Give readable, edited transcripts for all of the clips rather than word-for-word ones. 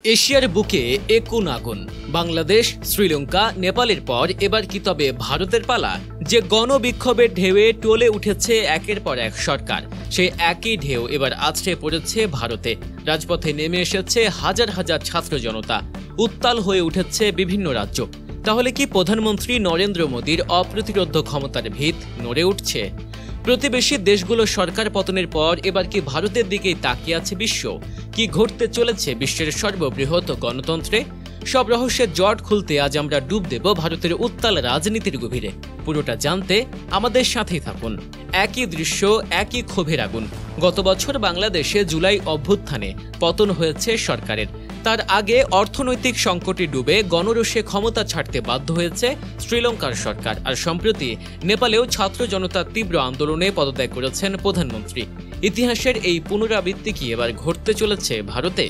এশিয়ার বুকে একুন আগুন। বাংলাদেশ, শ্রীলঙ্কা, নেপালের পর এবার কি তবে ভারতের পালা? যে গণবিক্ষোভের ঢেউয়ে টলে উঠেছে একের পর এক সরকার, সেই একই ঢেউ এবার আছড়ে পড়েছে ভারতে। রাজপথে নেমে এসেছে হাজার হাজার ছাত্র জনতা, উত্তাল হয়ে উঠেছে বিভিন্ন রাজ্য। তাহলে কি প্রধানমন্ত্রী নরেন্দ্র মোদীর অপ্রতিরোধ্য ক্ষমতার ভিত নড়ে উঠছে? প্রতিবেশী দেশগুলোর সরকার পতনের পর এবার কি ভারতের দিকেই তাকিয়ে আছে বিশ্ব? কি ঘটতে চলেছে বিশ্বের সর্ববৃহৎ গণতন্ত্রে? সব রহস্যের জট খুলতে আজ আমরা ডুব দেব ভারতের উত্তাল রাজনীতির গভীরে। পুরোটা জানতে আমাদের সাথেই থাকুন। একই দৃশ্য, একই ক্ষোভের আগুন। গত বছর বাংলাদেশে জুলাই অভ্যুত্থানে পতন হয়েছে সরকারের। তার আগে অর্থনৈতিক সংকটে ডুবে গণরোষে ক্ষমতা ছাড়তে বাধ্য হয়েছে শ্রীলঙ্কার সরকার। আর সম্প্রতি নেপালেও ছাত্র জনতার তীব্র আন্দোলনে পদত্যাগ করেছেন প্রধানমন্ত্রী। ইতিহাসের এই পুনরাবৃত্তি কি এবার ঘটতে চলেছে ভারতে?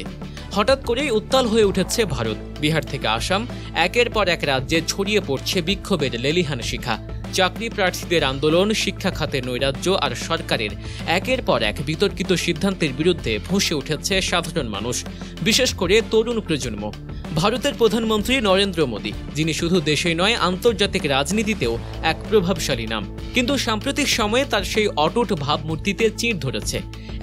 হঠাৎ করেই উত্তাল হয়ে উঠেছে ভারত। বিহার থেকে আসাম, একের পর এক রাজ্যে ছড়িয়ে পড়ছে বিক্ষোভের লেলিহান শিখা। চাকরি প্রার্থীদের আন্দোলন, শিক্ষা খাতের নৈরাজ্য আর সরকারের একের পর এক বিতর্কিত সিদ্ধান্তের বিরুদ্ধে ফুঁসে উঠেছে সাধারণ মানুষ, বিশেষ করে তরুণ প্রজন্ম। ভারতের প্রধানমন্ত্রী নরেন্দ্র মোদী, যিনি শুধু দেশে নয় আন্তর্জাতিক রাজনীতিতেও এক প্রভাবশালী নাম, কিন্তু সাম্প্রতিক সময়ে তার সেই অটুট ভাবমূর্তিতে চিড় ধরেছে।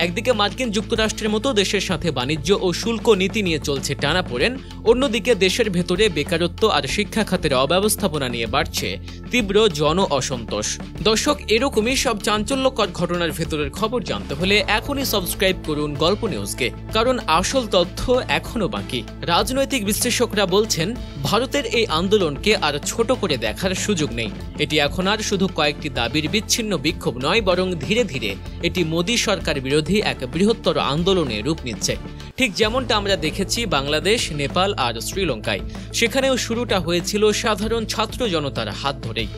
একদিকে মার্কিন যুক্তরাষ্ট্রের মতো দেশের সাথে বাণিজ্য ও শুল্ক নীতি নিয়ে চলছে টানাপোড়েন, অন্যদিকে দেশের ভেতরে বেকারত্ব আর শিক্ষা খাতের অব্যবস্থাপনা নিয়ে বাড়ছে তীব্র জন অসন্তোষ। দর্শক, এরকমই সব চাঞ্চল্যকর ঘটনার ভেতরের খবর জানতে হলে এখনই সাবস্ক্রাইব করুন গল্প নিউজকে, কারণ আসল তথ্য এখনো বাকি। রাজনৈতিক বিশ্লেষকরা বলছেন, ভারতের এই আন্দোলনকে আর ছোট করে দেখার সুযোগ নেই। এটি এখন আর শুধু কয়েকটি দাবির বিচ্ছিন্ন বিক্ষোভ নয়, বরং ধীরে ধীরে এটি মোদী সরকার বিরোধী এক বৃহত্তর আন্দোলনে রূপ নিচ্ছে। ঠিক যেমনটা আমরা দেখেছি বাংলাদেশ, নেপাল আর শ্রীলঙ্কায়। সেখানেও শুরুটা হয়েছিল সাধারণ ছাত্র জনতার হাত ধরেই।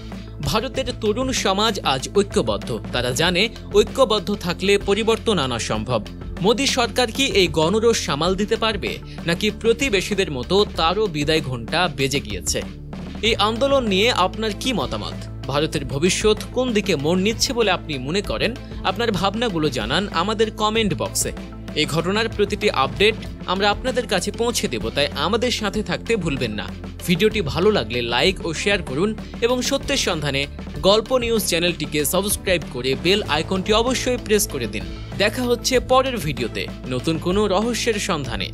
ভারতের তরুণ সমাজ আজ ঐক্যবদ্ধ। তারা জানে, ঐক্যবদ্ধ থাকলে পরিবর্তন আনা সম্ভব। মোদী সরকার কি এই গণরোষ সামাল দিতে পারবে, নাকি প্রতিবেশীদের মতো তারও বিদায় ঘণ্টা বেজে গিয়েছে? এই আন্দোলন নিয়ে আপনার কি মতামত? ভারতের ভবিষ্যৎ কোন দিকে মোড় নিচ্ছে বলে আপনি মনে করেন? আপনার ভাবনাগুলো জানান আমাদের কমেন্ট বক্সে। এই ঘটনার প্রতিটি আপডেট আমরা আপনাদের কাছে পৌঁছে দেব, তাই আমাদের সাথে থাকতে ভুলবেন না। ভিডিওটি ভালো লাগলে লাইক ও শেয়ার করুন এবং সত্যের সন্ধানে গল্প নিউজ চ্যানেলটিকে সাবস্ক্রাইব করে বেল আইকনটি অবশ্যই প্রেস করে দিন। দেখা হচ্ছে পরের ভিডিওতে নতুন কোনো রহস্যের সন্ধানে।